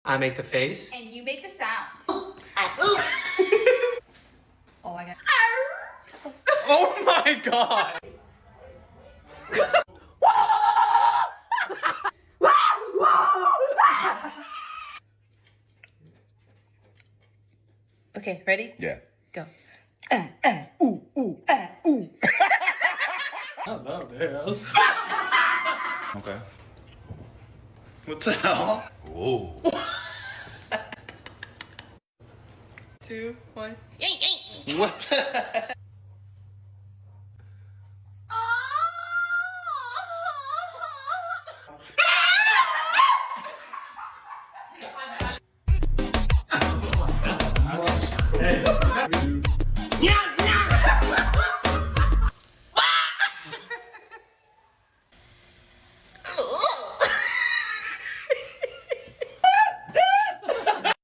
I make the face. And you make the sound. Oh my god. Oh my god! Okay, ready? Yeah. Go. I love this. Okay. What the hell? Whoa. 2, 1. What the